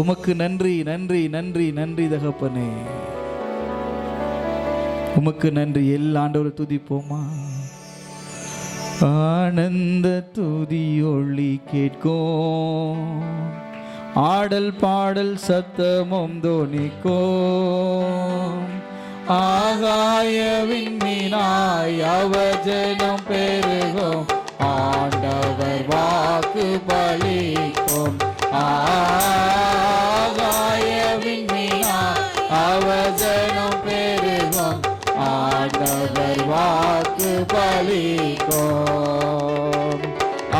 உமக்கு நன்றி நன்றி நன்றி நன்றி தகப்பனே, உமக்கு நன்றி. எல்லா ஆண்டவரை துதிப்போமா? ஆனந்த துதி ஒளி கேட்கும், ஆடல் பாடல் சத்தமும் தோனிக்கும், ஆகாய விண்மீனாய் அவஜனம் பெருகும், ஆண்டவர் வாக்கு பலிக்கும். ஆகாய விண்மீனாய் அவஜனம் பெருகும், ஆண்டவர் வாக்கு பலிக்கும்.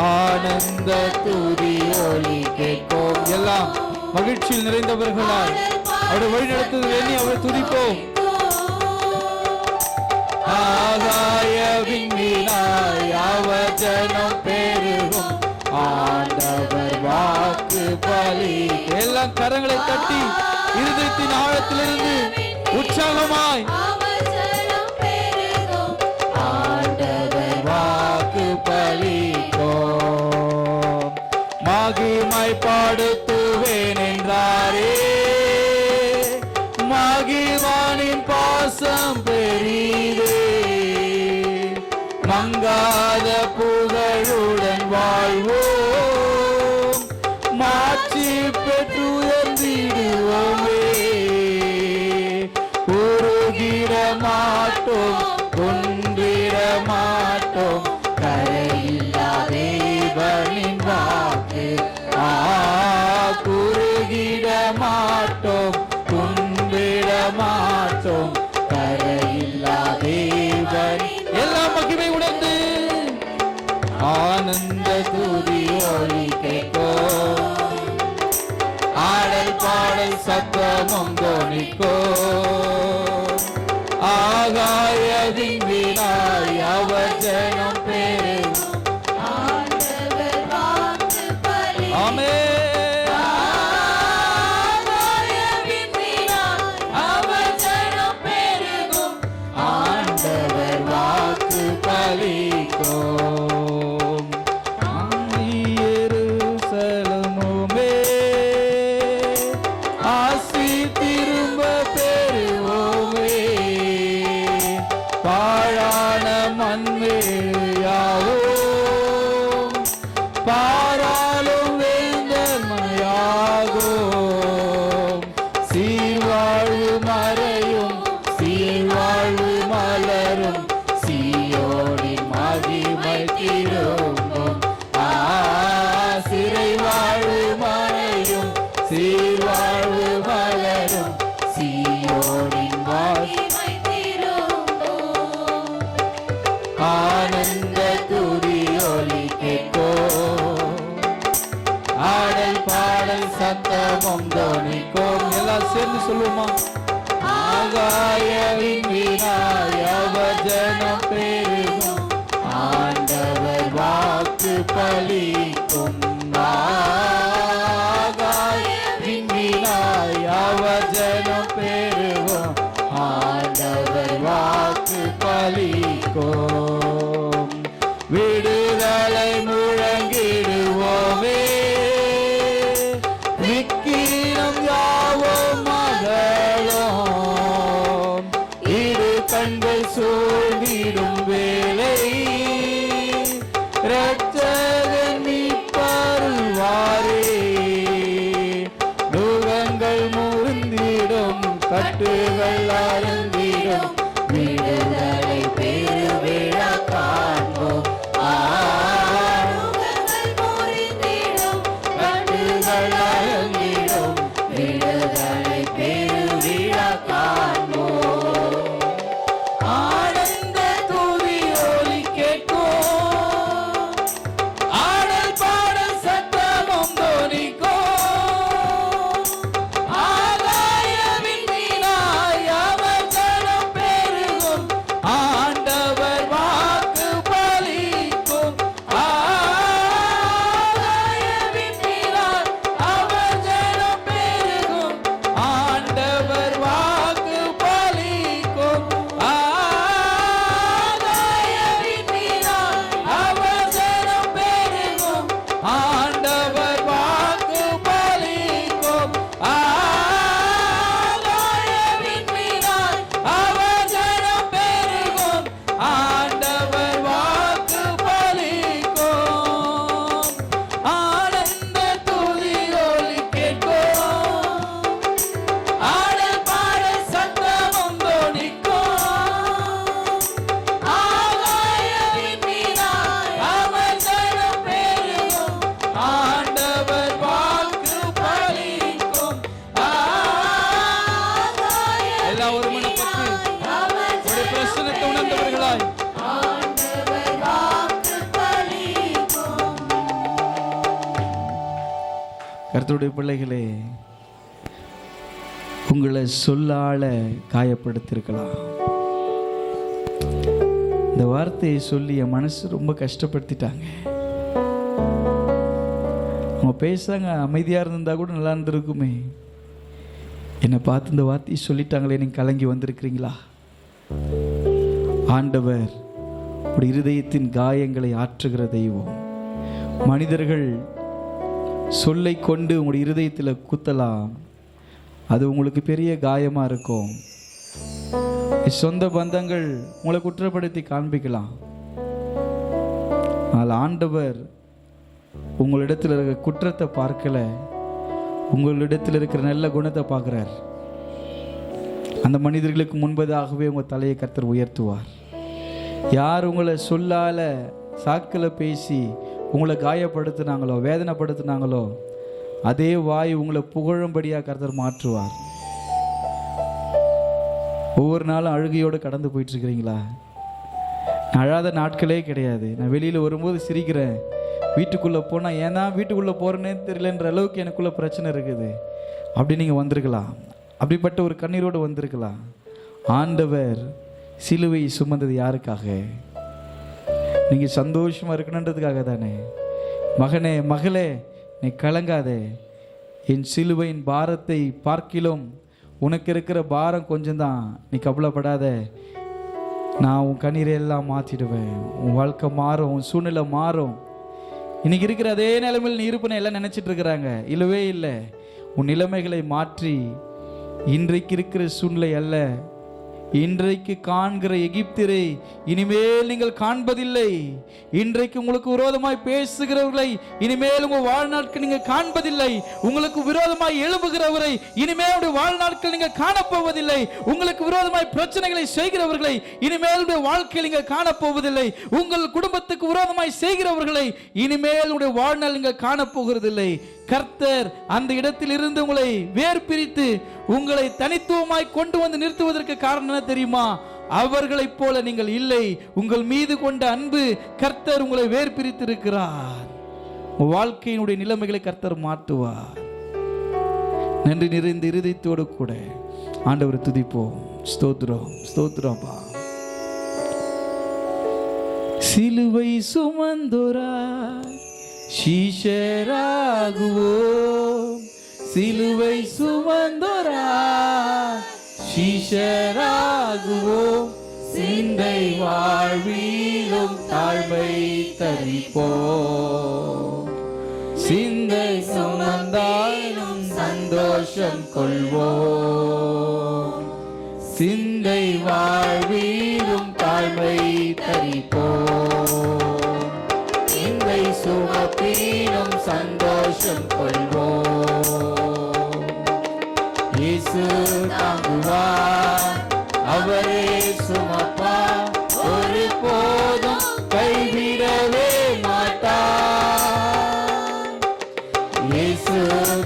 ஆனந்த துதி ஒலி கேட்போம். எல்லாம் மகிழ்ச்சியில் நிறைந்தவர்களாய் அவருடைய வழி நடத்துவது எண்ணி அவரை துதிப்போம். ஆகாய விண்மீனாய் அவஜனம் பெருகும், ஆண்டவர் வாக்கு பலி. எல்லாம் கரங்களை தட்டி இருதயத்தின் ஆழத்திலிருந்து உற்சாகமாய் ஆண்டவர் வாக்கு பலிக்கும். மகிமை பாடுத்துவேன் என்றாரே, மகிவானின் பாசம் பெரிதே, மங்காத புகழுடன் வாழ்வோம், மாட்சி பெற்று உயர்ந்திடுவோமே. உருகிட மாட்டோம், குன்றிட மாட்டோம், கரையில்லா தேவனின் வாக்கு. குறுகிட மாட்டோம், குன்றிட மாட்டோம், கரையில்லா தேவன். எல்லாம் மகிமை உணர்ந்து ஆனந்த துதி ஒலி கேட்கும், ஆடல் பாடல் சத்தமும் தோனிக்கும், ஆகாயத்தின் வினாய் அவஜனம் பெருகும், ஆண்டவர் வாக்கு பலிக்கும். ஆமென். ஆகாயத்தின் வினாய் அவஜனம் பெருகும், ஆண்டவர் வாக்கு பலிக்கும். எருசலேமுமே ஆசி திரும்ப பெறுவோமே, பாழான மண்மேயாவும் பாராளும் வேந்தமையாகும், சீர்வாழ்வு மறையும் சீர்வாழ்வு மலரும், சீயோனின் மகிமை திரும்பும். சிறை வாழ்வு மறையும் சீர்வாழ்வு மலரும், சீயோனின் மகிமை திரும்பும். ஆனந்த துதி ஒலி கேட்கும், ஆடல் பாடல் சத்தமும் தோனிக்கும். எல்லாம் சேர்ந்து சொல்லுமா? ஆகாயவின் வினாய் அவஜனம் பெருகும், ஆண்டவர் வாக்கு பலிக்கும். ஆகாயவின் வினாய் அவஜனம் பெருகும், ஆண்டவர் வாக்கு பலிக்கும். விடுதலை முழங்கிடுவோமே, விக்கிரம் யாவும் மகளும், இரு கண்கள் சூழ்ந்திடும் வேளை, இரட்சகன் மீட்பருள்வாரே. நுகங்கள் முறிந்திடும், கட்டுகள் அருந்திடும், விடுதலை பெருவிழா காண்போம். நுகங்கள் முறிந்திடும், கட்டுகள் அருந்திடும், விடுதலை பெருவிழா காண்போம். ஆனந்த துதி ஒலி கேட்கும், ஆடல் பாடல் சத்தமும் தோனிக்கும், ஆகாய விண்மீனாய் அவஜனம் பெருகும், கர்த்தருடைய பிள்ளைகளே, உங்களை சொல்லால காயப்படுத்திருக்கலாம். இந்த வார்த்தையை சொல்லி என் மனசு ரொம்ப கஷ்டப்படுத்திட்டாங்க. அவங்க பேசுறாங்க, அமைதியாக இருந்திருந்தா கூட நல்லா இருந்திருக்குமே. என்னை பார்த்து இந்த வார்த்தையை சொல்லிட்டாங்களே, நீங்கள் கலங்கி வந்திருக்கிறீங்களா? ஆண்டவர் ஒரு இருதயத்தின் காயங்களை ஆற்றுகிற தெய்வம். மனிதர்கள் சொல்லை கொண்டு உங்களுடைய இருதயத்தில் குத்தலாம், அது உங்களுக்கு பெரிய காயமாக இருக்கும். சொந்த பந்தங்கள் உங்களை குற்றப்படுத்தி காண்பிக்கலாம். ஆனால் ஆண்டவர் உங்களிடத்தில் இருக்கிற குற்றத்தை பார்க்கல, உங்களிடத்தில் இருக்கிற நல்ல குணத்தை பார்க்குறார். அந்த மனிதர்களுக்கு முன்பதாகவே உங்கள் தலையை கர்த்தர் உயர்த்துவார். யார் உங்களை சொல்லால சாக்கில் பேசி உங்களை காயப்படுத்தினாங்களோ, வேதனைப்படுத்தினாங்களோ, அதே வாய் உங்களை புகழும்படியாக கர்த்தர் மாற்றுவார். ஒவ்வொரு நாளும் அழுகையோடு கடந்து போயிட்டு இருக்கிறீங்களா? நான் அழாத நாட்களே கிடையாது. நான் வெளியில் வரும்போது சிரிக்கிறேன், வீட்டுக்குள்ளே போனால் ஏன்னா வீட்டுக்குள்ளே போகிறேன்னே தெரியலன்ற அளவுக்கு எனக்குள்ளே பிரச்சனை இருக்குது. அப்படி நீங்கள் வந்திருக்கலாம், அப்படிப்பட்ட ஒரு கண்ணீரோடு வந்திருக்கலாம். ஆண்டவர் சிலுவை சுமந்தது யாருக்காக? நீங்கள் சந்தோஷமாக இருக்கணுன்றதுக்காக தானே. மகனே மகளே, நீ கலங்காதே. என் சிலுவையின் பாரத்தை பார்க்கிலும் உனக்கு இருக்கிற பாரம் கொஞ்சம்தான், நீ கவலைப்படாத. நான் உன் கண்ணீரை எல்லாம் மாற்றிடுவேன். உன் வாழ்க்கை மாறும், உன் சூழ்நிலை மாறும். இன்னைக்கு இருக்கிற அதே நிலைமையில் நீ இருப்புன்னு எல்லாம் நினச்சிட்டு இருக்கிறாங்க. இல்லவே இல்லை. உன் நிலைமைகளை மாற்றி இன்றைக்கு இருக்கிற சூழ்நிலை அல்ல, இன்றைக்கு காண்கிற எகிப்தியரை இனிமேல் நீங்கள் காண்பதில்லை. இன்றைக்கு உங்களுக்கு விரோதமாய் பேசுகிறவர்களை இனிமேல் உங்கள் வாழ்நாட்கள் நீங்கள் காண்பதில்லை. உங்களுக்கு விரோதமாய் எழுப்புகிறவரை இனிமேல் வாழ்நாட்கள் நீங்கள் காணப்போவதில்லை. உங்களுக்கு விரோதமாய் பிரச்சனைகளை செய்கிறவர்களை இனிமேல் வாழ்க்கையில் நீங்கள் காணப்போவதில்லை. உங்கள் குடும்பத்துக்கு விரோதமாய் செய்கிறவர்களை இனிமேல் உடைய வாழ்நாள் நீங்கள் காணப்போகிறதில்லை. கர்த்தர் அந்த இடத்தில் இருந்து உங்களை வேர் பிரித்து உங்களை தனித்துவமாய் கொண்டு வந்து நிறுத்துவதற்கு காரணம் என்ன தெரியுமா? அவர்களைப் போல நீங்கள் இல்லை. உங்கள் மீது கொண்ட அன்பு கர்த்தர் உங்களை வேர் பிரித்து இருக்கிறார். வாழ்க்கையினுடைய நிலைமைகளை கர்த்தர் மாற்றுவார். நன்றி நிறைந்த இருதயத்தோடு கூட ஆண்டவரை துதிப்போம். ஸ்தோத்திரம் ஸ்தோத்திரம்பா. சிலுவை சுமந்தோரா சீஷராகுவோம், சிலுவை சுமந்தோரா சீஷராகுவோம், சிந்தை வாழ்விலும் தாழ்மை தரிப்போம், சிந்தை சுமந்தாலும் சந்தோஷம் கொள்வோம், சிந்தை வாழ்விலும் தாழ்மை தரிப்போம், சிந்தை சுமப்பிலும் சந்தோஷம் கொள்வோம். இயேசு தாங்குவார், அவரே சுமப்பார், ஒரு போதும் கைவிடவே மாட்டார். இயேசு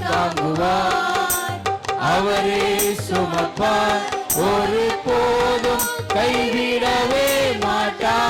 தாங்குவார், அவரே சுமப்பார், ஒரு போதும் கைவிடவே மாட்டார்.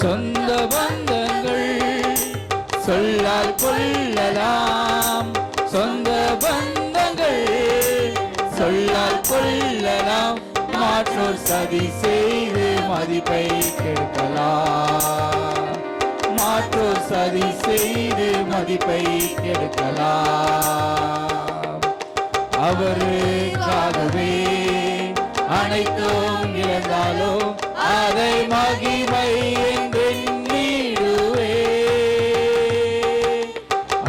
சொந்த பந்தங்கள் சொல்லால் கொள்ளலாம், சொந்த பந்தங்கள் சொல்லால் கொள்ளலாம், மாற்றோர் சதி செய்து மதிப்பை கெடுக்கலாம், மாற்றோர் சதி செய்து மதிப்பை கெடுக்கலாம். அவருக்காகவே அனைத்தும் இழந்தாலும் அதை மகிமை என்றெண்ணிடுவே.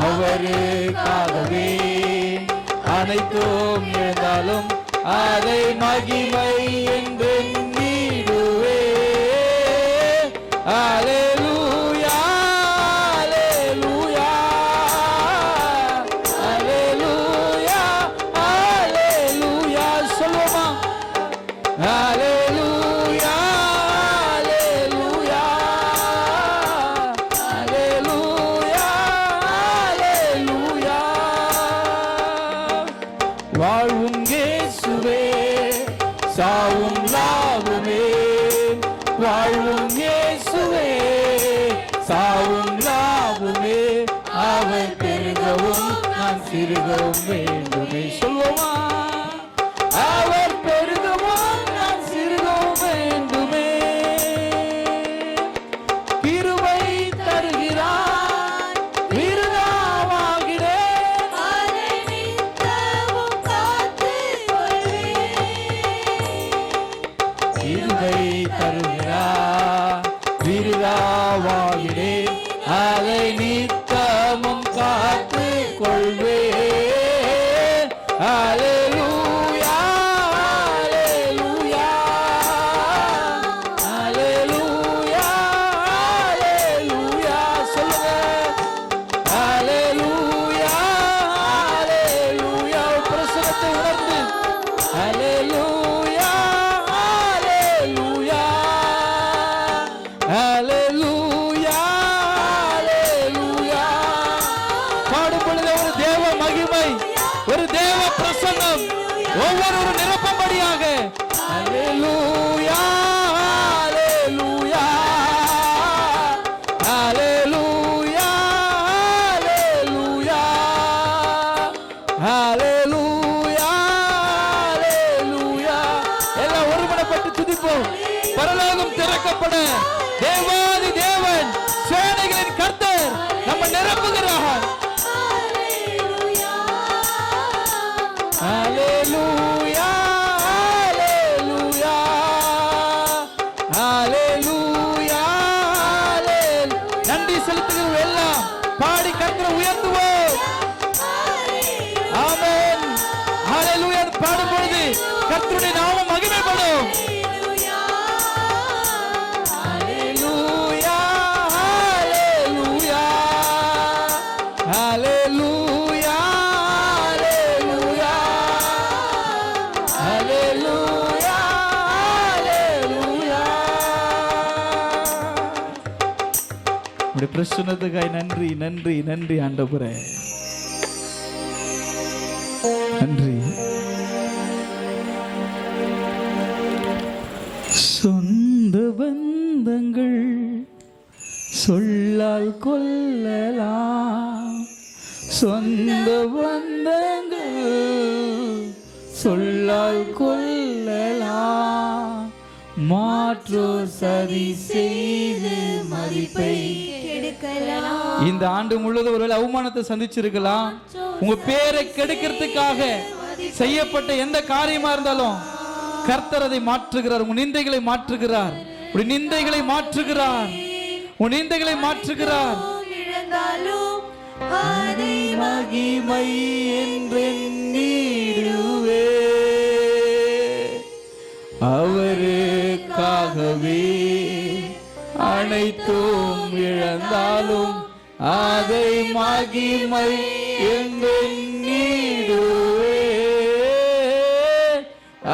அவருக்காகவே அனைத்தும் இழந்தாலும் அதை மகிமை என்றெண்ணிடுவே. அல்லேலூயா அல்லேலூயா அல்லேலூயா அல்லேலூயா சொல்லுமா. சிறுகவும் வேண்டுமே. சொல்லுவோமா? அவர் பெருகவும் நான் சிறுகவும் வேண்டுமே. கிருபை தருகிறார் விருதாவாகிறேன், அதை நித்தமும் காத்துக் கொள்வேன். கிருபை தருகிறார் விருதாவாகிறேன், அதை நித்தமும் காத்துக் கொள்வேன். அல்லேலூயா, அல்லேலூயா, அல்லேலூயா, அல்லேலூயா. சொல்லுங்க. அல்லேலூயா, அல்லேலூயா. பிரசன்னத்தை உணர்ந்து அல்லேலூயா, அல்லேலூயா, அல்லேலூயா, அல்லேலூயா. பாடும் பொழுது ஒரு தேவ மகிமை, ஒரு தேவ பிரசன்னம் ஒவ்வொரு நிரப்பும்படியாக அல்லேலூயா, அல்லேலூயா, அல்லேலூயா, அல்லேலூயா, அல்லேலூயா, அல்லேலூயா. எல்லாம் ஒருமனப்பட்டு துதிப்போம். பரலோகம் திறக்கப்பட தேவாதி தேவன் சேனைகளின் கர்த்தர் நம்ம நிரப்புகிறார். அல்லேலூயா, அல்லேலூயா, அல்லேலூயா, அல்லேலூயா. நன்றி செலுத்துகிறோம். எல்லாம் பாடி கர்த்தரை உயர்த்துவோம். ஆமென். அல்லேலூயா பாடும் பொழுது கர்த்தருடைய நாமம் மகிமைப்படும். அல்லேலூயா, அல்லேலூயா, அல்லேலூயா, அல்லேலூயா, அல்லேலூயா, அல்லேலூயா. உம்முடைய பிரசன்னத்துக்காய் நன்றி, நன்றி, நன்றி ஆண்டவரே, நன்றி. சொந்த பந்தங்கள் சொல்லால் கொல்லலாம், சொந்த பந்தங்கள் சொல்லால் கொல்லலாம், மாற்றோர் சதி செய்து மதிப்பை கெடுக்கலாம். இந்த ஆண்டு முழுவதும் ஒருவேளை அவமானத்தை சந்திச்சிருக்கலாம். உங்க பேரை கெடுக்கிறதுக்காக செய்யப்பட்ட எந்த காரியமா இருந்தாலும் கர்த்தர் அதை மாற்றுகிறார். உன் நிந்தைகளை மாற்றுகிறார், உன் நிந்தைகளை மாற்றுகிறார், உன் நிந்தைகளை மாற்றுகிறார். இழந்தாலும் அதை மகிமை என்றெண்ணிடுவே, அவருக்காகவே அனைத்தும் இழந்தாலும் அதை மகிமை என்றெண்ணிடுவே.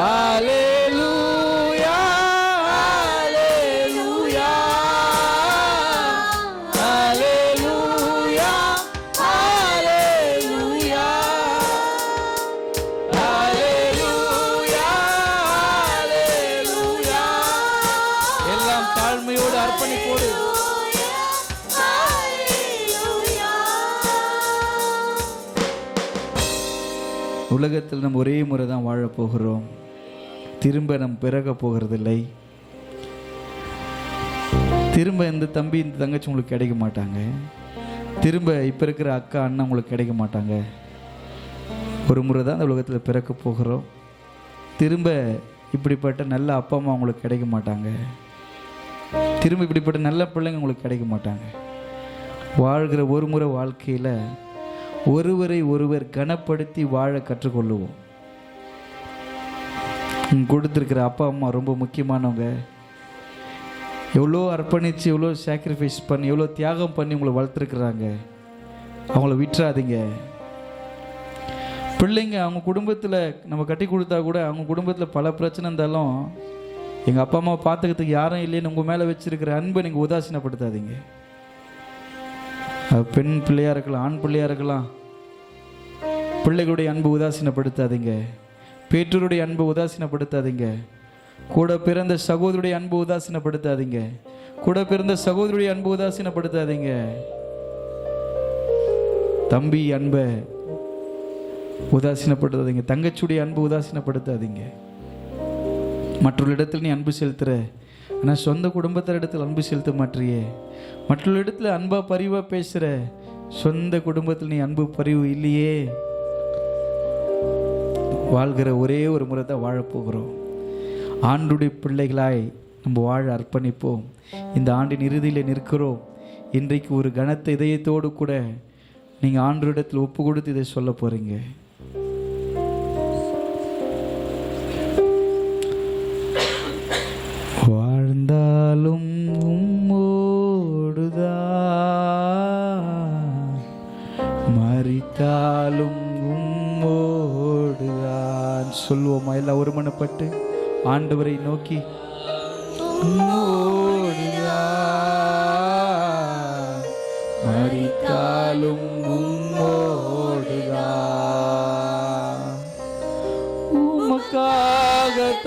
அல்லேலூயா, அல்லேலூயா, அல்லேலூயா, அல்லேலூயா, அல்லேலூயா, அல்லேலூயா. எல்லாம் தாழ்மையோடு அர்ப்பணிப்போடு உலகத்தில் நம்ம ஒரே முறை தான் வாழப் போகிறோம். திரும்ப நம்ம பிறக போகிறதில்லை. திரும்ப இந்த தம்பி இந்த தங்கச்சி உங்களுக்கு கிடைக்க மாட்டாங்க. திரும்ப இப்போ இருக்கிற அக்கா அண்ணன் உங்களுக்கு கிடைக்க மாட்டாங்க. ஒரு முறை தான் இந்த உலகத்தில் பிறக்க போகிறோம். திரும்ப இப்படிப்பட்ட நல்ல அப்பா அம்மா உங்களுக்கு கிடைக்க மாட்டாங்க. திரும்ப இப்படிப்பட்ட நல்ல பிள்ளைங்க உங்களுக்கு கிடைக்க மாட்டாங்க. வாழ்கிற ஒரு முறை வாழ்க்கையில் ஒருவரை ஒருவர் கனப்படுத்தி வாழ கற்றுக்கொள்ளுவோம். கொடுத்துருக்கிற அப்பா அம்மா ரொம்ப முக்கியமானவங்க. எவ்வளோ அர்ப்பணித்து, எவ்வளோ சாக்ரிஃபைஸ் பண்ணி, எவ்வளோ தியாகம் பண்ணி உங்களை வளர்த்துருக்குறாங்க. அவங்கள விட்டுறாதீங்க. பிள்ளைங்க அவங்க குடும்பத்தில் நம்ம கட்டி கொடுத்தா கூட அவங்க குடும்பத்தில் பல பிரச்சனை இருந்தாலும் எங்கள் அப்பா அம்மா பார்த்துக்கிறதுக்கு யாரும் இல்லைன்னு உங்கள் மேலே வச்சுருக்கிற அன்பை நீங்கள் உதாசீனப்படுத்தாதீங்க. பெண் பிள்ளையாக இருக்கலாம், ஆண் பிள்ளையாக இருக்கலாம். பிள்ளைகளுடைய அன்பு உதாசீனப்படுத்தாதீங்க. பெற்றோருடைய அன்பு உதாசீனப்படுத்தாதீங்க. கூட பிறந்த சகோதரியுடைய அன்பு உதாசீனப்படுத்தாதீங்க. கூட பிறந்த சகோதரியுடைய அன்பு உதாசீனப்படுத்தாதீங்க. தம்பி அன்பை உதாசீனப்படுத்தாதீங்க. தங்கச்சியுடைய அன்பு உதாசீனப்படுத்தாதீங்க. மற்றொரு இடத்துல நீ அன்பு செலுத்துற, ஆனால் சொந்த குடும்பத்தின் இடத்துல அன்பு செலுத்த மாட்டியே. மற்றொரு இடத்துல அன்பா பரிவா பேசுற, சொந்த குடும்பத்தில் நீ அன்பு பரிவு இல்லையே. வாழ்கிற ஒரே ஒரு முறை தான் வாழப்போகிறோம். ஆண்டுடைய பிள்ளைகளாய் நம்ம வாழ அர்ப்பணிப்போம். இந்த ஆண்டின் இறுதியில் நிற்கிறோம். இன்றைக்கு ஒரு கனத்த இதயத்தோடு கூட நீங்கள் ஆண்டவரிடத்தில் ஒப்பு கொடுத்து இதை சொல்ல போகிறீங்க. வாழ்ந்தாலும் உம்மோடுதான், மரித்தாலும் உம்மோடுதான். சொல்லுவோமா எல்லாம் ஒருமனப்பட்டு ஆண்டவரை நோக்கி? மரித்தாலும் உம்மோடுதான், உமக்காகத்தானே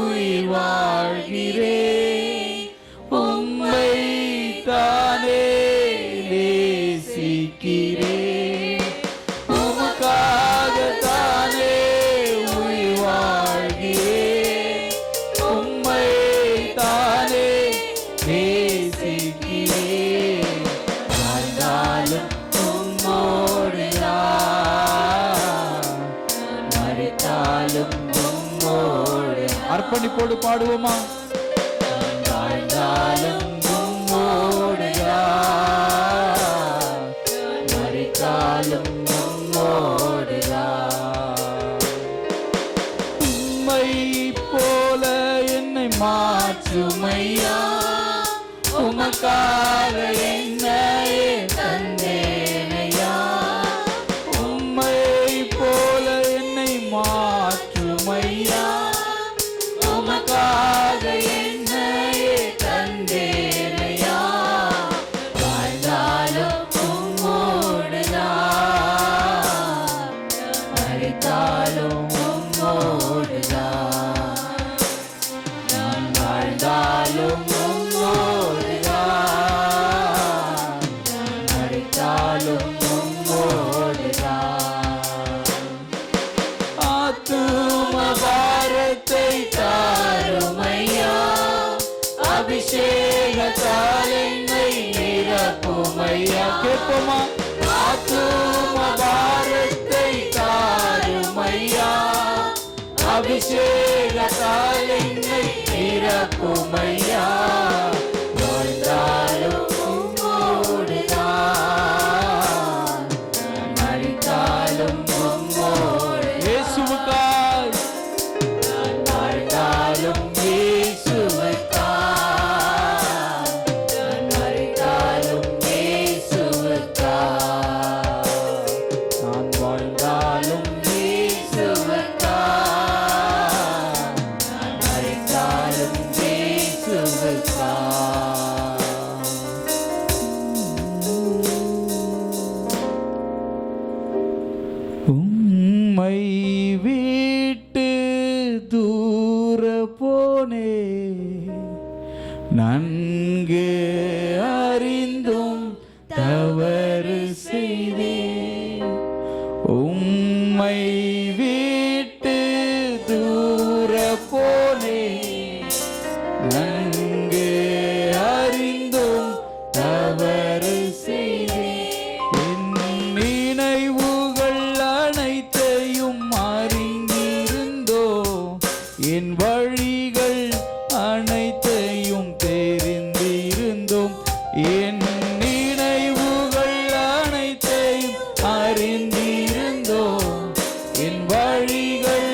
உயிர் வாழ்கிறேன், உம்மை தானே நேசிக்கிறேன், உமக்காகத்தானே உயிர் வாழ்கிறேன், உம்மை தானே நேசிக்கிறேன். வாழ்ந்தாலும் உம்மோடுதான், மரித்தாலும் உம்மோடு. அர்ப்பணிப்போடு பாடுவோமா? வாழ்ந்தாலும் உம்மோடுதான், மரித்தாலும் உம்மோடுதான். உம்மை போல என்னை மாற்றுமையா, உமக்காக என்னையே தந்தேனையா. உம்மை போல என்னை மாற்றுமையா, உமக்காக என்னையே தந்தேனையா. வாழ்ந்தாலும் உம்மோடுதான், மரித்தாலும் உம்மோடுதான். நான் வாழ்ந்தாலும் உம்மோடுதான், மரித்தாலும் உம்மோடுதான். ஆத்தும பாரத்தை தாருமையா, அபிஷேகத்தால் என்னை நிரப்புமையா. கேட்போமா? ஆத்தும பாரத்தை தாருமையா, அபிஷேகத்தால் என்னை நிரப்புமையா. வாழ்ந்தாலும் உம்மோடுதான், மரித்தாலும் உம்மோடு. இயேசுவுக்காய் வாழ்ந்தாலும் இயேசுவுக்காய், மரித்தாலும் இயேசுவுக்காய். நான் வாழ்ந்தாலும் இயேசுவுக்காய், மரித்தாலும் இயேசுவுக்காய். உம்மை விட்டு தூர போனே, நன்கு அறிந்தும் தவறு செய்தேன். உம்மை விட்டு தூர போனே, நன்கு அறிந்தும் தவறு செய்தேன். என் நினைவுகள் அனைத்தையும் அறிந்திருந்தோ, என் வழிகள் அனைத்தையும் தெரிந்திருந்தோம். என் நினைவுகள் அனைத்தையும் அறிந்திருந்தோம், என் வழிகள்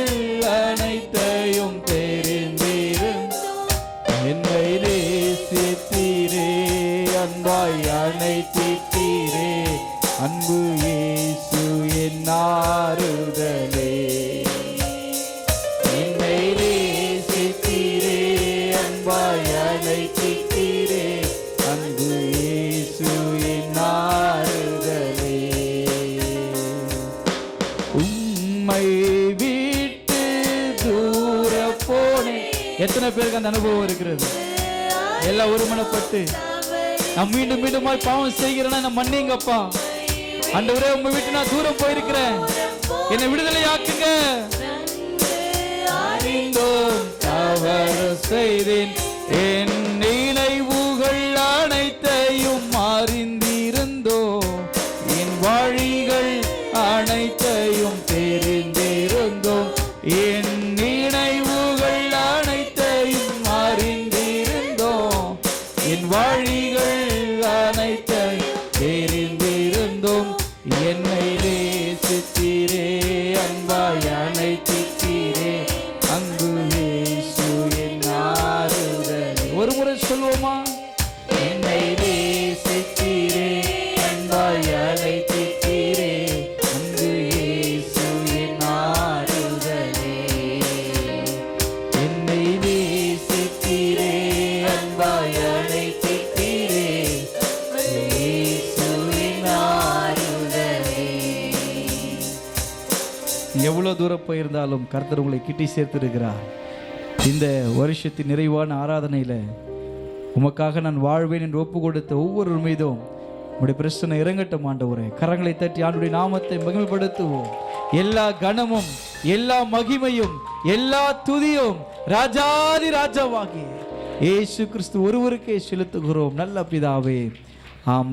அனைத்தையும் தெரிந்திருந்தோம். என்னை நேசித்தீரே, அன்பாய் அணைத்தீரே, அன்பு இயேசு என் ஆறுதலே. என்னை நேசித்தீரே, அன்பாய் அணைத்தீரே, அன்பு இயேசு என் ஆறுதலே. உம்மை விட்டு தூர போனே. எத்தனை பேருக்கு அந்த அனுபவம் இருக்கிறது? எல்லாம் ஒருமனப்பட்டு நான் மீண்டும் மீண்டுமாய் பாவம் செய்கிறேன்னா நான் மன்னிங்கப்பா, ஆண்டவரே உங்க விட்டு நான் தூரம் போயிருக்கிறேன், என்னை விடுதலையாக்குங்க. அறிந்தோம் தவறு செய்தேன், என் நினைவுகள் அனைத்தையும் அறிந்திருந்தோம், என் வழிகள் அனைத்தையும் தெரிந்திருந்தோம், என் நினைவுகள் அனைத்தையும் அறிந்திருந்தோம், என் வழிகள் அனைத்தையும் தெரிந்திருந்தோம். என்னை நேசித்தீரே, அன்பாய் அழைத்தீரே, அன்பு இயேசு என் ஆறுதல். ஒரு முறை சொல்லுவோமா? என்னை நேசித்தீரே, அன்பாய் அழைத்தீரே, அன்பு இயேசு என் ஆறுதலே. என்னை நேசித்தீரே, அன்பாய் அழைத்தீரே, இயேசு என் ஆறுதலே. எவ்வளவு தூரம் போயிருந்தாலும் கர்த்தர் உங்களை கிட்டி சேர்த்திருக்கிறார். இந்த வருஷத்தின் நிறைவான ஆராதனையில உமக்காக நான் வாழ்வேன் என்று ஒப்பு கொடுத்த ஒவ்வொரு மீதும் உடைய பிரச்சனை இறங்கட்டும் ஆண்டவரே. கரங்களை தட்டி ஆண்டுடைய நாமத்தை மகிமைப்படுத்துவோம். எல்லா கனமும், எல்லா மகிமையும், எல்லா துதியும் ராஜாதி ராஜாவாகிய இயேசு கிறிஸ்து ஒருவருக்கே செலுத்துகிறோம். நல்ல பிதாவே, ஆமென்.